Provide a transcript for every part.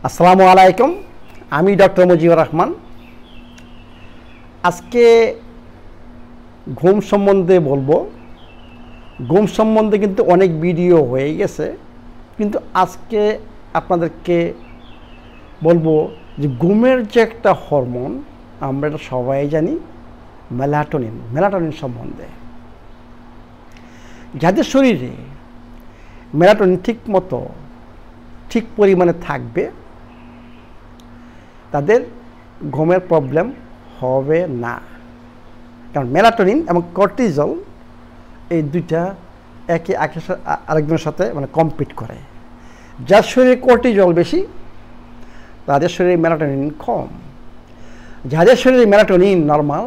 আসসালামু আলাইকুম, আমি ডক্টর মুজিবুর রহমান। আজকে ঘুম সম্বন্ধে বলবো। ঘুম সম্বন্ধে কিন্তু অনেক ভিডিও হয়ে গেছে, কিন্তু আজকে আপনাদেরকে বলবো যে ঘুমের যে একটা হরমোন, আমরা এটা সবাই জানি, মেলাটোনিন সম্বন্ধে। যাদের শরীরে মেলাটোনিন ঠিক পরিমাণে থাকবে তাদের ঘুমের প্রবলেম হবে না। কারণ মেলাটোনিন এবং কর্টিজল এই দুইটা একে আরেকজনের সাথে কম্পিট করে। যার শরীরে কর্টিজল বেশি তাদের শরীরে মেলাটোনিন কম, যাদের শরীরে মেলাটোনিন নর্মাল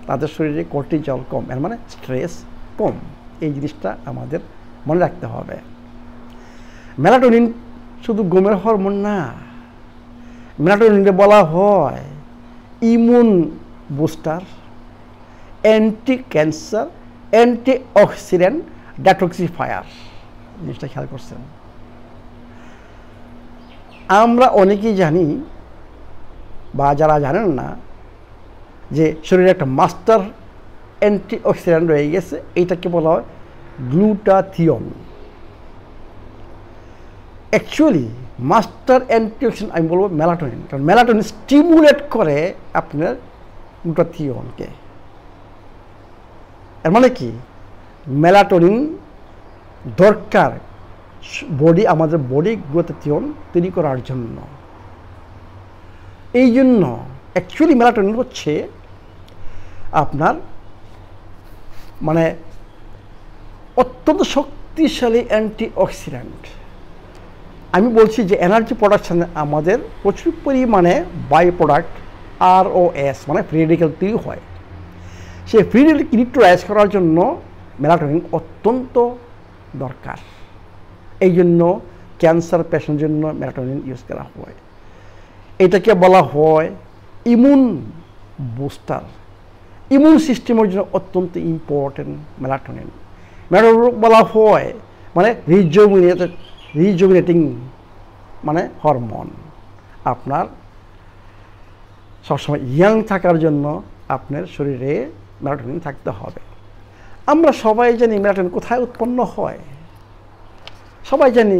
তাদের শরীরে কর্টিজল কম, এর মানে স্ট্রেস কম। এই জিনিসটা আমাদের মনে রাখতে হবে। মেলাটোনিন শুধু ঘুমের হরমোন না, মেলাটোনিনকে বলা হয় immune booster, anti cancer, antioxidant, detoxifier. জিনিসটা খেয়াল করছেন? আমরা অনেকেই জানি বা যারা জানেন না যে শরীরে একটা মাস্টার অ্যান্টিঅক্সিডেন্ট রয়ে গেছে, এইটাকে বলা হয় গ্লুটাথিয়ন। অ্যাকচুয়ালি মাস্টার অ্যান্টিঅক্সিডেন্ট আমি বলবো মেলাটোনিন, কারণ মেলাটোনিন স্টিমুলেট করে আপনার গ্লুটাথিয়নকে। এর মানে কি, মেলাটোনিন দরকার আমাদের বডি গ্লুটাথিয়ন তৈরি করার জন্য। এই জন্য অ্যাকচুয়ালি মেলাটোনিন হচ্ছে আপনার অত্যন্ত শক্তিশালী অ্যান্টিঅক্সিডেন্ট। আমি বলছি যে এনার্জি প্রোডাকশানে আমাদের প্রচুর পরিমাণে by product ROS free radical তৈরি হয়। সেই ফ্রি রেডিক্যাল নিউট্রালাইজ করার জন্য মেলাটোনিন অত্যন্ত দরকার। এই জন্য ক্যান্সার পেশেন্টের জন্য মেলাটোনিন ইউজ করা হয়। এটাকে বলা হয় ইমিউন বুস্টার। ইমিউন সিস্টেমের জন্য অত্যন্ত ইম্পর্টেন্ট মেলাটোনিন। বলা হয় রিজুভিনেটিং হরমোন। আপনার সবসময় ইয়াং থাকার জন্য আপনার শরীরে মেলাটোনিন থাকতে হবে। আমরা সবাই জানি মেলাটোনিন কোথায় উৎপন্ন হয়, সবাই জানি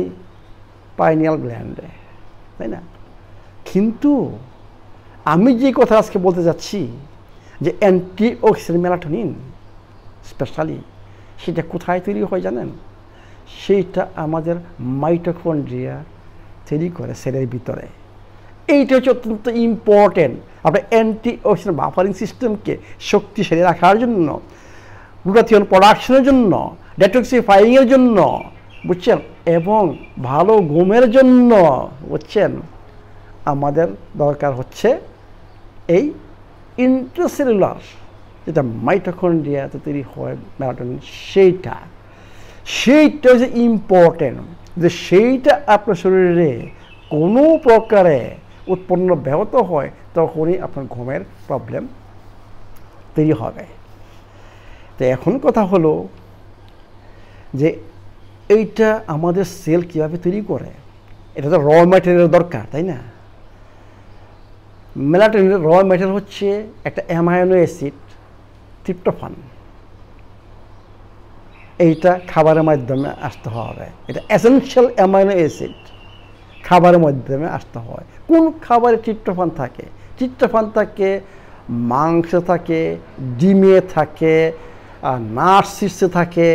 পাইনিয়াল গ্ল্যান্ডে, তাই না? কিন্তু আমি যে কথা আজকে বলতে যাচ্ছি যে অ্যান্টিঅক্সিডেন্ট মেলাটোনিন স্পেশালি সেটা কোথায় তৈরি হয় জানেন? সেইটা আমাদের মাইটোকন্ড্রিয়া তৈরি করে সেলের ভিতরে। এইটা হচ্ছে অত্যন্ত ইম্পর্টেন্ট। আপনার অ্যান্টিঅক্সিডেন্ট বাফারিং সিস্টেমকে শক্তিশালী রাখার জন্য, গ্লুটাথিয়ন প্রোডাকশনের জন্য, ডেটক্সিফাইংয়ের জন্য, বুঝছেন, এবং ভালো ঘুমের জন্য, বুঝছেন, আমাদের দরকার হচ্ছে এই ইন্ট্রাসেলুলার যেটা মাইটোকন্ড্রিয়াতে তৈরি হয় মেলাটোনিন, সেইটা হচ্ছে ইম্পর্টেন্ট। যে সেইটা আপনার শরীরে কোনো প্রকারে উৎপন্ন ব্যাহত হয় তখনই আপনার ঘুমের প্রবলেম তৈরি হবে। তো এখন কথা হলো যে এইটা আমাদের সেল কীভাবে তৈরি করে। এটা তো র ম্যাটেরিয়াল দরকার, তাই না? মেলাটোনিনের র ম্যাটেরিয়াল হচ্ছে একটা অ্যামাইনো অ্যাসিড ট্রিপ্টোফান। এইটা খাবারের মাধ্যমে আসতে হবে। এটা এসেনশিয়াল অ্যামাইনো অ্যাসিড, খাবারের মাধ্যমে আসতে হয়। কোন খাবারে ট্রিপ্টোফান থাকে? ট্রিপ্টোফান থাকে মাংস থাকে, ডিমে থাকে, নাট সিডসে থাকে,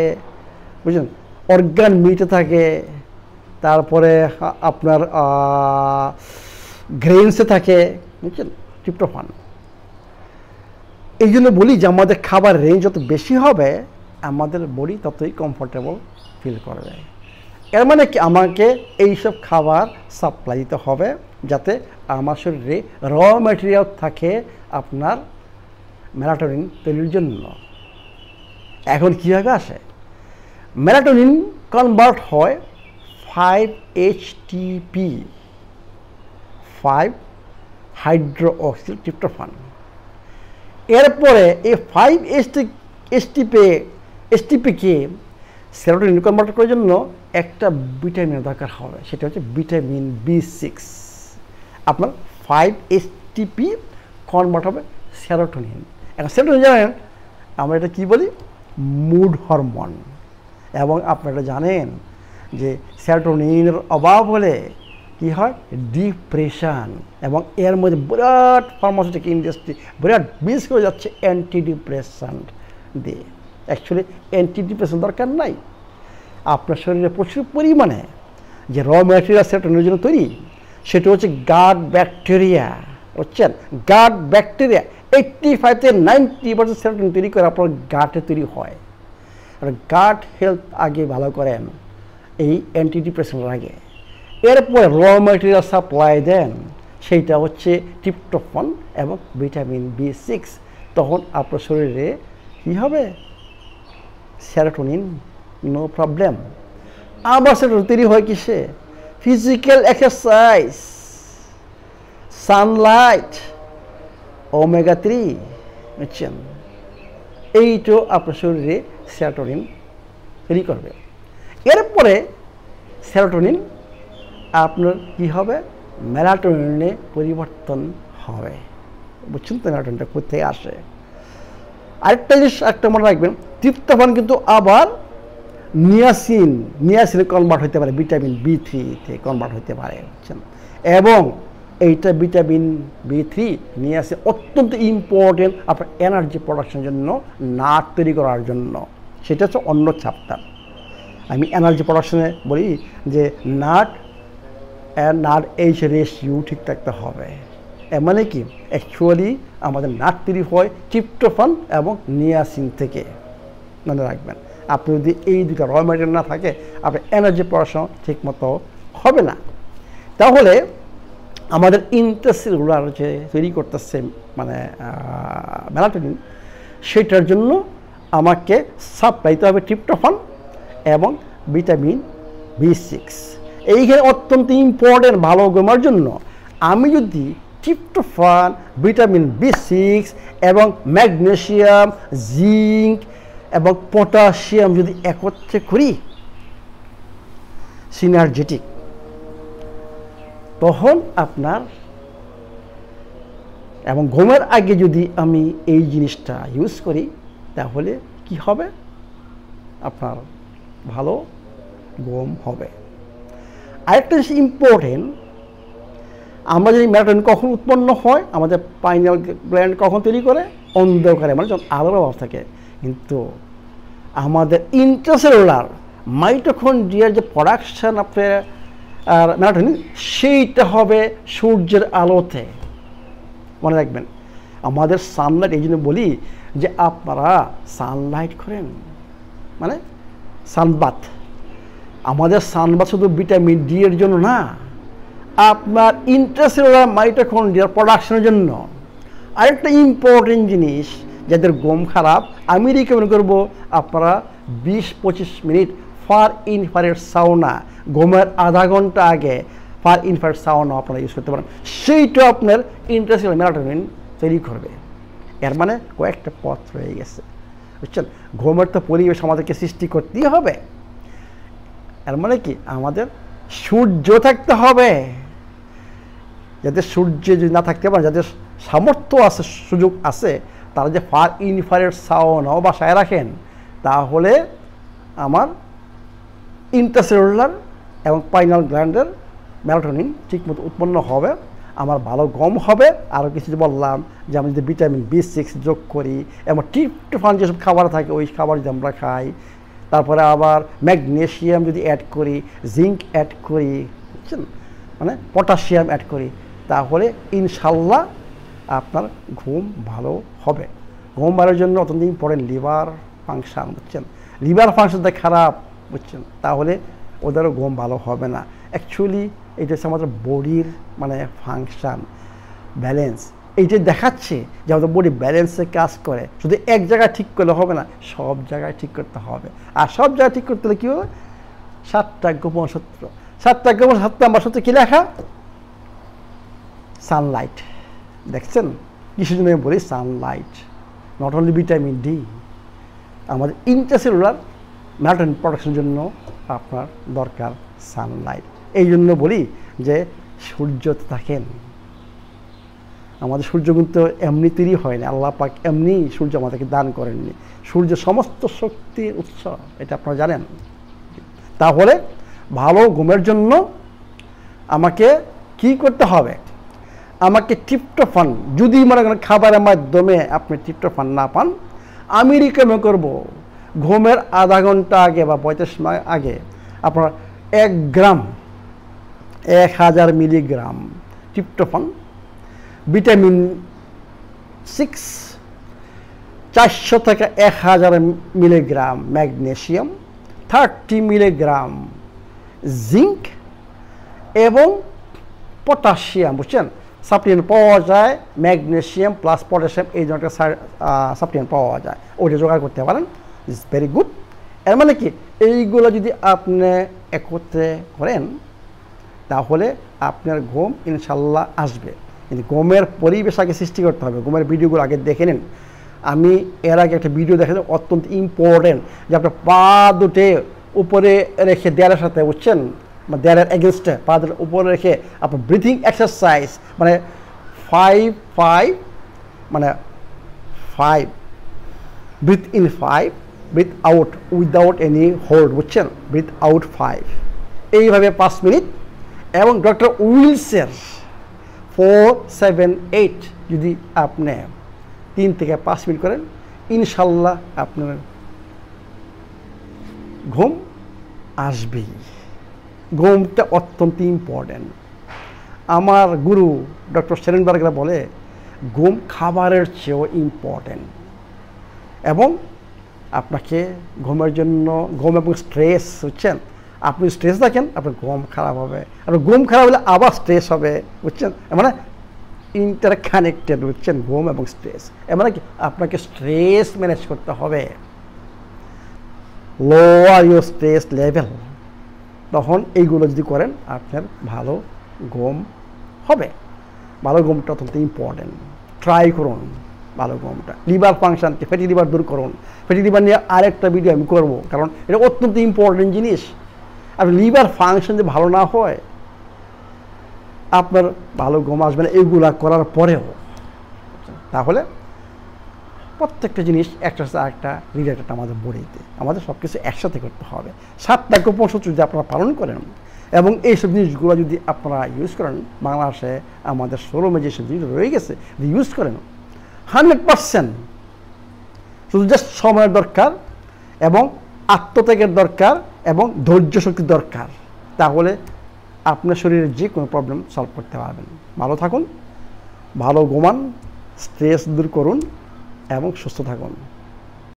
বুঝলেন, অর্গান মিটে থাকে, তারপরে আপনার গ্রেইনসে থাকে, বুঝছেন, ট্রিপ্টোফান। এই জন্য বলি যে আমাদের খাবার রেঞ্জ যত বেশি হবে আমাদের বডি ততই কমফোর্টেবল ফিল করবে। এর মানে কি, আমাকে এইসব খাবার সাপ্লাই দিতে হবে যাতে আমার শরীরে র ম্যাটেরিয়াল থাকে আপনার মেলাটোনিন তৈরির জন্য। এখন কীভাবে আসে? মেলাটোনিন কনভার্ট হয় 5-HTP, 5 হাইড্রোঅক্সি ট্রিপ্টোফান। এরপরে এই 5-HTP কে সেরোটোনিন কনভার্ট করার জন্য একটা ভিটামিনের দরকার হবে, সেটা হচ্ছে ভিটামিন B6। আপনার 5-HTP কনভার্ট হবে সেরোটোনিন। এখন সেরোটোনিন জানেন আমরা এটা কী বলি, মুড হরমোন। এবং আপনারা জানেন যে সেরোটোনিনের অভাব হলে কি হয়, ডিপ্রেশন। এবং এর মধ্যে বিরাট ফার্মাসিউটিক্যাল ইন্ডাস্ট্রি বিরাট বিজ করে যাচ্ছে অ্যান্টি ডিপ্রেশন দিয়ে। অ্যাকচুয়ালি অ্যান্টি ডিপ্রেশন দরকার নাই, আপনার শরীরে প্রচুর পরিমাণে যে র ম্যাটেরিয়াল সেরোটোনিনের জন্য তৈরি, সেটা হচ্ছে গাট ব্যাকটেরিয়া। বুঝছেন, গাট ব্যাকটেরিয়া 85-90% সেরোটোনিন তৈরি করে আপনার গাটে তৈরি হয়। আর গাট হেলথ আগে ভালো করেন এই অ্যান্টি ডিপ্রেশনের আগে। এরপরে র ম্যাটেরিয়াল সাপ্লাই দেন, সেইটা হচ্ছে ট্রিপ্টোফ্যান এবং ভিটামিন B6। তখন আপনার শরীরে কী হবে, সেরোটোনিন, নো প্রবলেম। আবার সেরোটোনিন তৈরি হয় কিসে, ফিজিক্যাল এক্সারসাইজ, সানলাইট, ওমেগা-3, বুঝছেন, এইটাও আপনার শরীরে সেরোটোনিন তৈরি করবে। এরপরে সেরোটোনিন আপনার কি হবে, মেলাটোনিনে পরিবর্তন হবে। বুঝছেন তো মেলাটোনিনটা কোথায় আসে। আরেকটা জিনিস একটা মনে রাখবেন, ট্রিপ্টোফ্যান কিন্তু আবার নিয়াসিনে কনভার্ট হতে পারে, ভিটামিন B3-তে কনভার্ট হতে পারে। বুঝছেন, এবং এইটা ভিটামিন B3 নিয়াসিন অত্যন্ত ইম্পর্টেন্ট আপনার এনার্জি প্রোডাকশনের জন্য, নাট তৈরি করার জন্য। সেটা হচ্ছে অন্য চ্যাপ্টার। আমি এনার্জি প্রোডাকশনে বলি যে নাট এইচ রেশিও ঠিক থাকতে হবে। এর মানে কি, অ্যাকচুয়ালি আমাদের নাট তৈরি হয় ট্রিপ্টোফ্যান এবং নিয়াসিন থেকে, মনে রাখবেন। আপনি যদি এই দুটো র ম্যাটেরিয়াল না থাকে, আপনার এনার্জি প্রোডাকশন ঠিক মতো হবে না। তাহলে আমাদের ইন্টারসেলুলার যে তৈরি করতেছে মানে মেলাটোনিন, সেটার জন্য আমাকে সাপ্লাই দিতে হবে ট্রিপ্টোফ্যান এবং ভিটামিন B6। এইখানে অত্যন্ত ইম্পর্টেন্ট ভালো ঘুমার জন্য আমি যদি ট্রিপ্টোফ্যান, ভিটামিন B6 এবং ম্যাগনেসিয়াম, জিঙ্ক এবং পটাশিয়াম যদি একত্রে করি সিনার্জেটিক, তখন আপনার এবং ঘুমের আগে যদি আমি এই জিনিসটা ইউজ করি, তাহলে কি হবে, আপনার ভালো ঘুম হবে। আরেকটা জিনিস ইম্পর্টেন্ট, আমরা যদি মেলাটোনিন কখন উৎপন্ন হয়, আমাদের পাইনিয়াল গ্ল্যান্ড কখন তৈরি করে, অন্ধকারে, মানে যখন আলোর অভাব থাকে। কিন্তু আমাদের ইন্ট্রাসেলুলার মাইটোকন্ড্রিয়ার যে প্রোডাকশন আপনার আর মেলাটোনিন, সেইটা হবে সূর্যের আলোতে। মনে রাখবেন, আমাদের সানলাইট, এই জন্য বলি যে আপনারা সানলাইট করেন, মানে সানবাথ। আমাদের সানবাথ শুধু ভিটামিন ডি এর জন্য না, আপনার ইন্ট্রাসেলুলার মাইটোকন্ড্রিয়ার প্রোডাকশনের জন্য। আরেকটা ইম্পর্টেন্ট জিনিস, যাদের ঘুম খারাপ, আমি রিকমেন্ড করবো আপনারা 20-25 মিনিট ফার ইনফ্রারেড সাউনা, ঘুমের আধা ঘন্টা আগে ফার ইনফ্রারেড সাউনা আপনারা ইউজ করতে পারেন। সেইটা আপনার ইন্ট্রাসেলুলার মেলাটোনিন তৈরি করবে। এর মানে কয়েকটা পথ রয়ে গেছে, বুঝছেন। ঘুমের তো পরিবেশ আমাদেরকে সৃষ্টি করতেই হবে। এর মানে কি, আমাদের সূর্য থাকতে হবে। যাদের সূর্য যদি না থাকতে পারে, যাদের সামর্থ্য আছে, সুযোগ আছে, তারা যে ফার ইনফ্রারেড সাউনাও বাসায় রাখেন, তাহলে আমার ইন্ট্রাসেলুলার এবং পাইনিয়াল গ্ল্যান্ডের মেলাটোনিন ঠিকমতো উৎপন্ন হবে, আমার ভালো ঘুম হবে। আরও কিছু বললাম যে আমি যদি ভিটামিন B6 যোগ করি এবং ট্রিপ্টোফ্যান যেসব খাবার থাকে ওই খাবার যদি আমরা খাই, তারপরে আবার ম্যাগনেসিয়াম যদি অ্যাড করি, জিঙ্ক অ্যাড করি, বুঝছেন, মানে পটাশিয়াম অ্যাড করি, তাহলে ইনশাল্লাহ আপনার ঘুম ভালো হবে। ঘুম ভালোর জন্য অত্যন্ত ইম্পর্টেন্ট লিভার ফাংশান, বুঝছেন। লিভার ফাংশনটা খারাপ, বুঝছেন, তাহলে ওদেরও ঘুম ভালো হবে না। অ্যাকচুয়ালি এটা হচ্ছে আমাদের বডির মানে ফাংশান, ব্যালেন্স। এইটা দেখাচ্ছে যে আমাদের বডি ব্যালেন্সে কাজ করে। শুধু এক জায়গায় ঠিক করলে হবে না, সব জায়গায় ঠিক করতে হবে। আর সব জায়গায় ঠিক করতে হলে কী হবে, 7টা গোপন সূত্র। 7টা গোপন সূত্র আমার সূত্রে কী লেখা, সানলাইট। দেখছেন কিসের জন্য আমি বলি Sunlight, not only vitamin D, আমাদের ইন্ট্রাসেলুলার মেলাটোনিন প্রোডাকশনের জন্য আপনার দরকার সানলাইট। এই জন্য বলি যে সূর্যতে থাকেন। আমাদের সূর্য কিন্তু এমনি তৈরি হয় না, আল্লাহ পাক এমনি সূর্য আমাদেরকে দান করেননি। সূর্য সমস্ত শক্তির উৎস, এটা আপনারা জানেন। তাহলে ভালো ঘুমের জন্য আমাকে কি করতে হবে? আমাকে ট্রিপ্টোফ্যান, যদি মনে করেন খাবারের মাধ্যমে আপনি ট্রিপ্টোফ্যান না পান, আমি রিকমেন্ড করব ঘুমের আধা ঘন্টা আগে বা 35 মিনিট আগে আপনার 1 গ্রাম 1000 মিলিগ্রাম ট্রিপ্টোফ্যান, ভিটামিন 6 400 থেকে 1000 মিলিগ্রাম ম্যাগনেসিয়াম, 30 মিলিগ্রাম জিঙ্ক এবং পটাশিয়াম, বুঝছেন? সাপ্লিমেন্ট পাওয়া যায়, ম্যাগনেসিয়াম প্লাস পটাশিয়াম এই ধরনের সাপ্লিমেন্ট পাওয়া যায়, ওইটা জোগাড় করতে পারেন। Is very good. এর মানে কি, এইগুলো যদি আপনি একত্রে করেন তাহলে আপনার ঘুম ইনশাল্লাহ আসবে। কিন্তু ঘুমের পরিবেশ আগে সৃষ্টি করতে হবে। ঘুমের ভিডিওগুলো আগে দেখে নিন। আমি এর আগে একটা ভিডিও দেখেছি, অত্যন্ত ইম্পর্টেন্ট, যে আপনার পা দুটে উপরে রেখে দেয়ালের সাথে, বুঝছেন, দেয়ালের এগেনস্টে পা দুটো উপরে রেখে আপনার ব্রিথিং এক্সারসাইজ, মানে 5 মানে 5 breath in 5, breath out without any hold, বুঝছেন, ব্রিথ আউট 5, এইভাবে 5 মিনিট। এবং ডক্টর উইলসের 4-7-8 যদি আপনি 3 থেকে 5 মিনিট করেন, ইনশাল্লাহ আপনার ঘুম আসবেই। ঘুমটা অত্যন্ত ইম্পর্টেন্ট। আমার গুরু ডক্টর শেরেনবার্গরা বলে ঘুম খাবারের চেয়েও ইম্পর্টেন্ট। এবং আপনাকে ঘুমের জন্য, ঘুম এবং স্ট্রেস, বুঝছেন, আপনি স্ট্রেস দেখেন আপনার ঘুম খারাপ হবে, আর ঘুম খারাপ হলে আবার স্ট্রেস হবে, বুঝছেন, মানে ইন্টার কানেক্টেড, বুঝছেন, ঘুম এবং স্ট্রেস। মানে কি, আপনাকে স্ট্রেস ম্যানেজ করতে হবে, লোয়ার ইউর স্ট্রেস লেভেল। তখন এইগুলো যদি করেন আপনার ভালো ঘুম হবে। ভালো ঘুমটা অত্যন্ত ইম্পর্টেন্ট। ট্রাই করুন ভালো ঘুমটা। লিভার ফাংশনকে, ফ্যাটি লিভার দূর করুন। ফ্যাটি লিভার নিয়ে আরেকটা ভিডিও আমি করবো, কারণ এটা অত্যন্ত ইম্পর্টেন্ট জিনিস। আর লিভার ফাংশন যে ভালো না হয়, আপনার ভালো ঘুম আসবে না এইগুলা করার পরেও। তাহলে প্রত্যেকটা জিনিস একটা সাথে আরেকটা রিলেটেড আমাদের বডিতে, আমাদের সব কিছু একসাথে করতে হবে। 7টা গোপন সূত্র যদি আপনারা পালন করেন এবং এইসব জিনিসগুলো যদি আপনারা ইউজ করেন, বাংলাদেশে আমাদের শোরুমে যেসব জিনিস রয়ে গেছে ইউজ করেন, 100%। শুধু জাস্ট সময়ের দরকার এবং আত্মত্যাগের দরকার এবং ধৈর্য শক্তি দরকার, তাহলে আপনার শরীরের যে কোনো প্রবলেম সলভ করতে পারবেন। ভালো থাকুন, ভালো ঘুমান, স্ট্রেস দূর করুন এবং সুস্থ থাকুন।